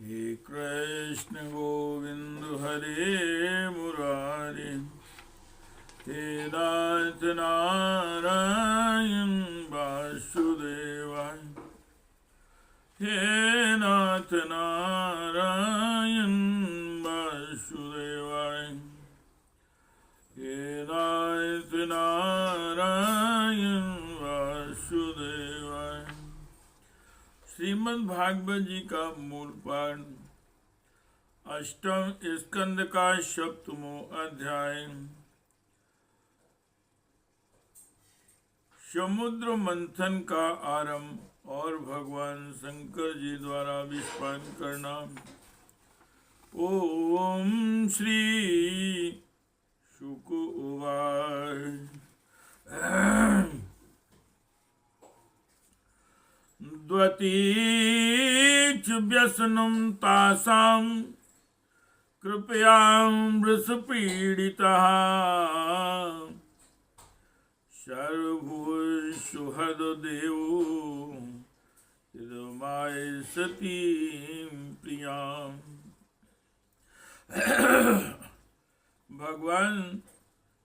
हे कृष्ण गोविंद हरे मुरारे, हे नाथ नारायण वासुदेवाय, हे नाथ नारायण वासुदेवाय, हे नाथ नारायण वासुदेवाय। श्रीमद् भागवत जी का मूल पाठ, अष्टम स्कंद का सप्तमो अध्याय। समुद्र मंथन का आरंभ और भगवान शंकर जी द्वारा विस्फान करना। ओम श्री शुक उवाच। द्वतीच व्यसनं तासां कृपयामृषपीडितः सर्वभूषुहृदेवो हृदमाय सतीं प्रियाम्। भगवान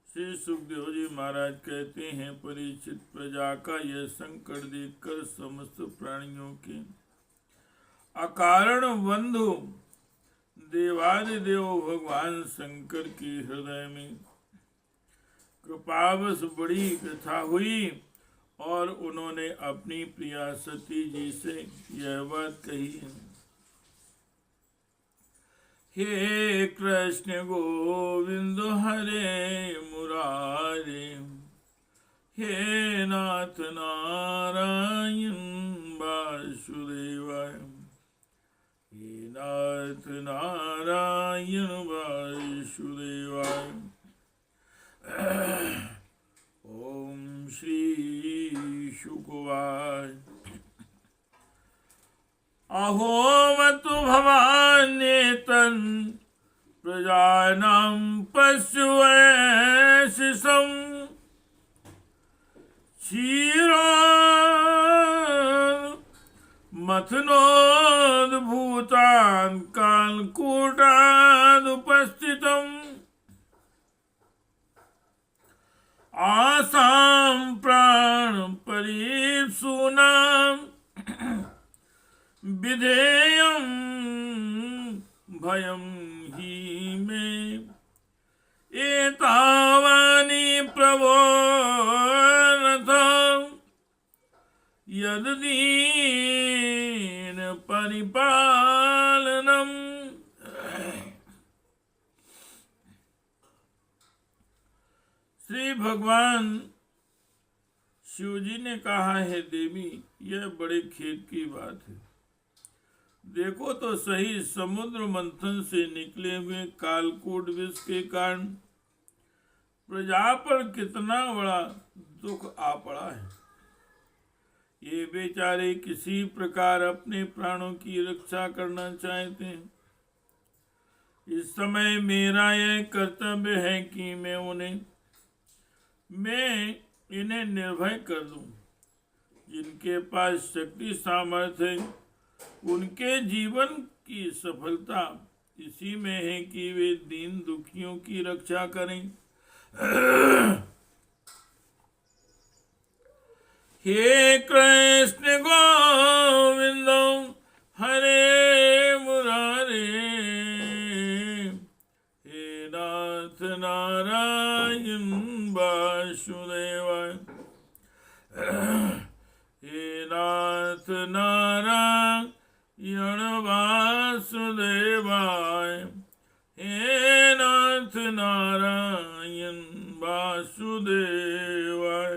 श्री सुखदेव जी महाराज कहते हैं, परीक्षित, प्रजा का यह संकट देखकर समस्त प्राणियों के अकारण बंधु देवादिदेव भगवान शंकर की हृदय में कृपावश बड़ी व्यथा हुई और उन्होंने अपनी प्रिया सती जी से यह बात कही। हे कृष्ण गोविंद हरे मुरारे, हे नाथ नारायण वासुदेवाय, हे नाथ नारायण वासुदेवाय। ओम श्री शुक उवाच। अहोमतु भवान्येतन् प्रजानां पशुवैशिषं क्षीरोन्मथनोद्भूतान् कालकूटादुपस्थितम् आसां प्राणपरीप्सूनां विधेयं भयं हि मे एतावानि प्रभो रथ यदीन परिपालनम्। श्री भगवान शिव जी ने कहा, है देवी, यह बड़े खेद की बात है। देखो तो सही, समुद्र मंथन से निकले हुए कालकूट विष के कारण प्रजा पर कितना बड़ा दुख आ पड़ा है। ये बेचारे किसी प्रकार अपने प्राणों की रक्षा करना चाहते हैं। इस समय मेरा यह कर्तव्य है कि मैं इन्हें निर्भय कर दूं। जिनके पास शक्ति सामर्थ्य है, उनके जीवन की सफलता इसी में है कि वे दीन दुखियों की रक्षा करें। हे कृष्ण गोविंद हरे मुरारे, हे नाथ नारायण वासुदेवाय, हे नाथ नारायण वासुदेवाय, हे नाथ नारायण वासुदेवाय।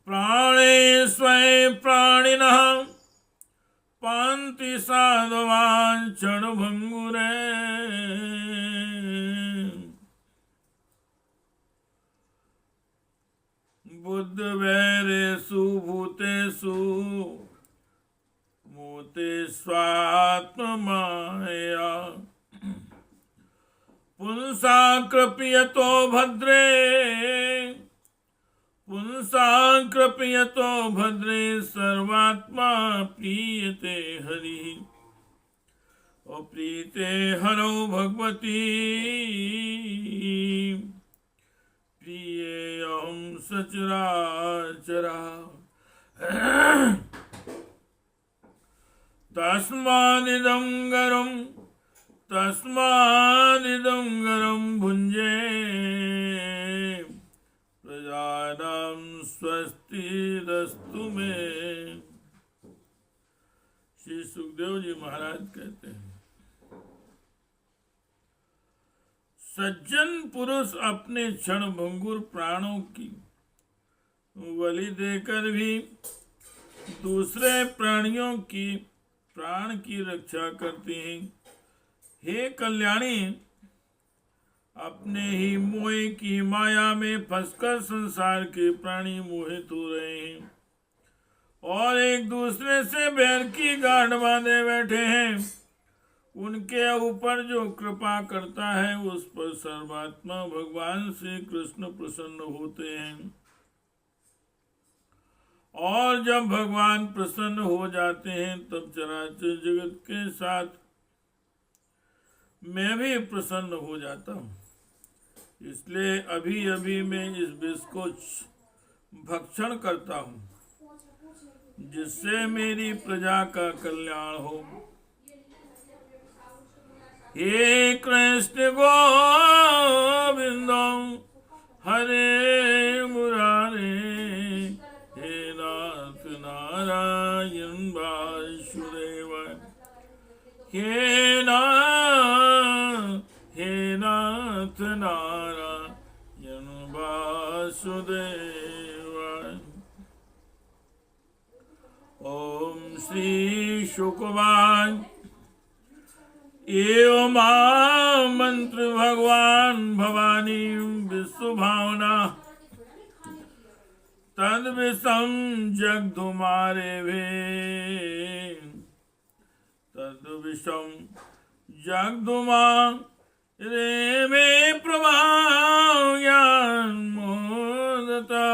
प्राणे स्वयं प्राणिनः पान्ति साधवान् क्षणभङ्गुरे, बुद्ध वैरेषु भूतेषु मूते स्वात्ममाया, पुंसा कृपयतो भद्रे पुंसा कृपयतो भद्रे सर्वात्मा प्रीयते हरि। प्रीते हरौ भगवती प्रियेऽहं सचराचरा। तस्मादिदं गरं भुञ्जे प्रजानां स्वस्तिरस्तु मे। श्री सुखदेव जी महाराज कहते हैं, सज्जन पुरुष अपने क्षण भंगुर प्राणों की बलि देकर भी दूसरे प्राणियों की प्राण की रक्षा करते हैं। हे कल्याणी, अपने ही मोह की माया में फंसकर संसार के प्राणी मोहित हो रहे हैं और एक दूसरे से बैर की गांठ बांधे बैठे हैं। उनके ऊपर जो कृपा करता है उस पर सर्वात्मा भगवान श्री कृष्ण प्रसन्न होते हैं और जब भगवान प्रसन्न हो जाते हैं तब चराचर जगत के साथ मैं भी प्रसन्न हो जाता हूँ। इसलिए अभी अभी मैं इस विष को भक्षण करता हूँ जिससे मेरी प्रजा का कल्याण हो। हे कृष्ण गोविंद हरे मुरारे, हे नाथ नारायण वासुदेव, हे नाथ नारायण वासुदेव। ओम श्री शुकवान एवं मंत्र भगवान भवानी विश्व भावना तद विषम जगधुमारे भे, तद विषम जगधुमा रे मे प्रभाव्यान मोदता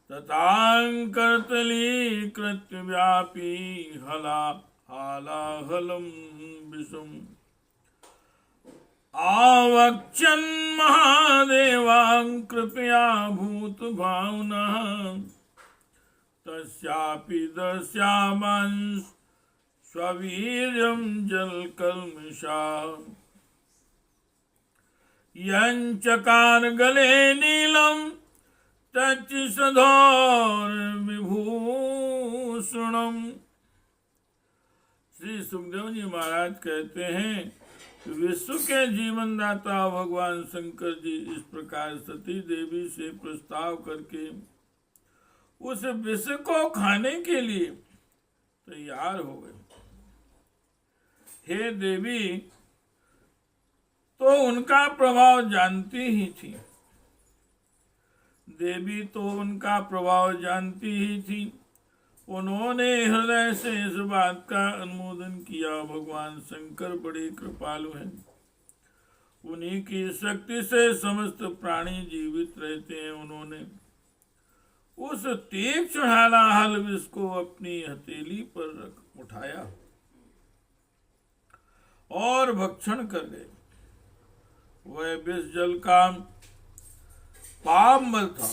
तथांकर्तली कृत्य व्यापी हला हालाहलम विषम आवक्षन् महादेवां कृपया भूत भावना तस्यापि दस्यामं स्ववीर्यं जलकल्मषा यञ्चकार गले नीलं तच्चधौर विभूषणम्। श्री सुखदेव जी महाराज कहते हैं, विश्व के जीवन दाता भगवान शंकर जी इस प्रकार सती देवी से प्रस्ताव करके उस विष को खाने के लिए तैयार हो गए। हे देवी, तो उनका प्रभाव जानती ही थी, देवी तो उनका प्रभाव जानती ही थी। उन्होंने हृदय से इस बात का अनुमोदन किया। भगवान शंकर बड़े कृपालु हैं, उन्हीं की शक्ति से समस्त प्राणी जीवित रहते हैं। उन्होंने उस तीक्ष्ण हलाहल विष को अपनी हथेली पर रख उठाया और भक्षण कर गए। वह विष जल का पावमल था,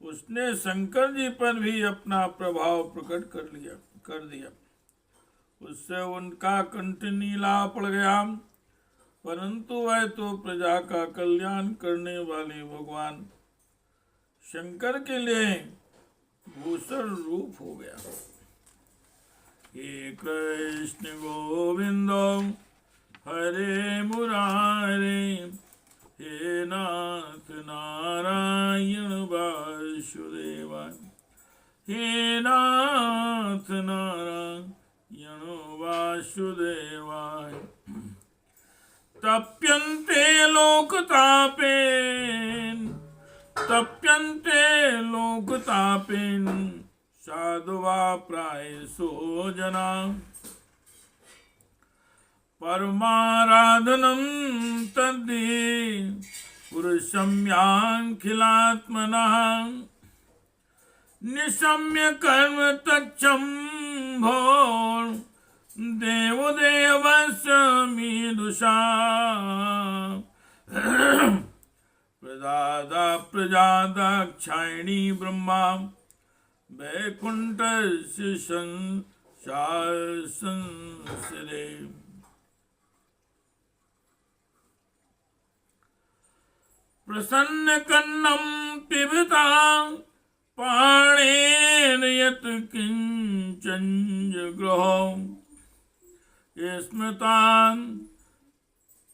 उसने शंकर जी पर भी अपना प्रभाव प्रकट कर दिया। उससे उनका कंठ नीला पड़ गया, परंतु वह तो प्रजा का कल्याण करने वाले भगवान शंकर के लिए भूषण रूप हो गया। हे कृष्ण गोविंद हरे मुरारे, हे नाथ नारायण वासुदेव, हे नाथ नारायण वासुदेव। तप्यन्ते लोकतापेन साधुवा प्रायसो जना परमाराधनं तद्धि पुरुषम्याखिलात्मनः निशम्य कर्म तच्छम्भो देवदेवस्य मीदुषा प्रजादाक्षायणी ब्रह्मा वैकुंठस्य संसरे प्रसन्न कन्नम पिबता पाणेन यत् किंचन जगृहो स्मृतान्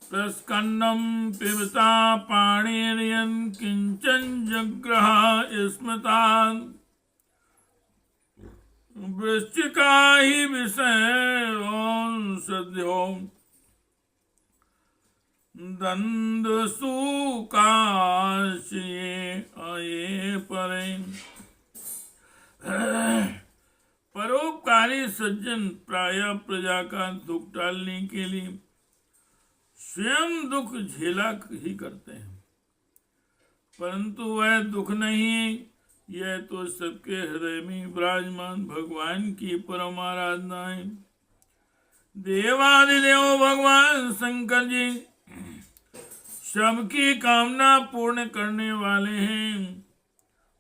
प्रस्कन्नम पिबता पाणेन यत् किंचन जगृह स्मृतान् वृश्चिका हि विषयोंसद्यो दंदसूकाश्ये आये परे। परोपकारी सज्जन प्रायः प्रजा का दुख टालने के लिए स्वयं दुख झेला ही करते हैं, परंतु वह दुख नहीं, यह तो सबके हृदय में विराजमान भगवान की परम आराधना है। देवादिदेव भगवान शंकर जी सबकी कामना पूर्ण करने वाले हैं।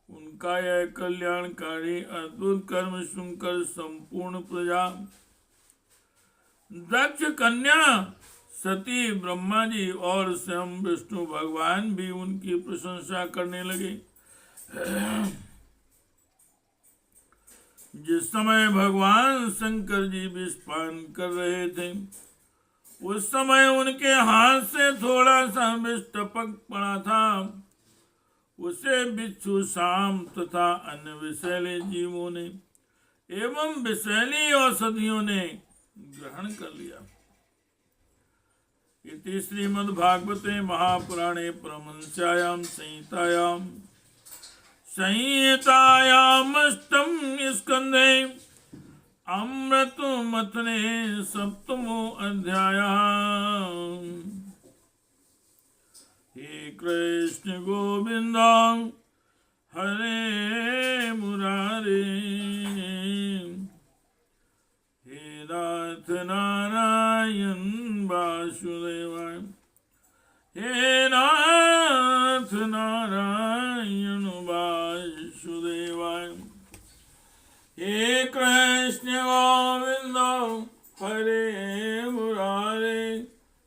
उनका यह कल्याणकारी अद्भुत कर्म सुनकर संपूर्ण प्रजा, दक्ष कन्या सती, ब्रह्मा जी और स्वयं विष्णु भगवान भी उनकी प्रशंसा करने लगे। जिस समय भगवान शंकर जी विषपान कर रहे थे, उस समय उनके हाथ से थोड़ा सा विष टपक पड़ा था। उसे बिच्छू, सांप तथा अन्य विषैले जीवों ने एवं विषैली औषधियों ने ग्रहण कर लिया। इति श्रीमद्भागवते महापुराणे परमहंस्यायां संहितायामष्टम स्कंधे अमृतमथने सप्तमो अध्यायः। हे कृष्ण गोविंद हरे मुरारे, हे नाथ नारायण वासुदेवाय, हे नाथ नारायण वासुदेवाय। हे कृष्ण गोविंद हरे मुरारे,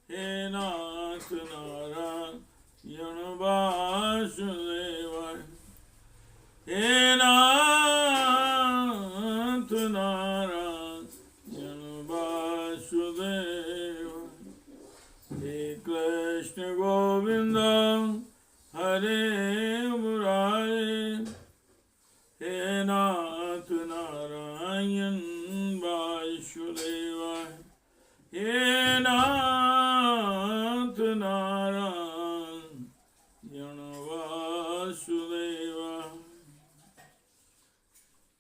हे नाथ नारायण वासुदेवाय, हे नाथ नारायण वासुदेवाय। हे कृष्ण गोविंद हरे मुरारे, हे नाथ नारायण वासुदेवाय, हे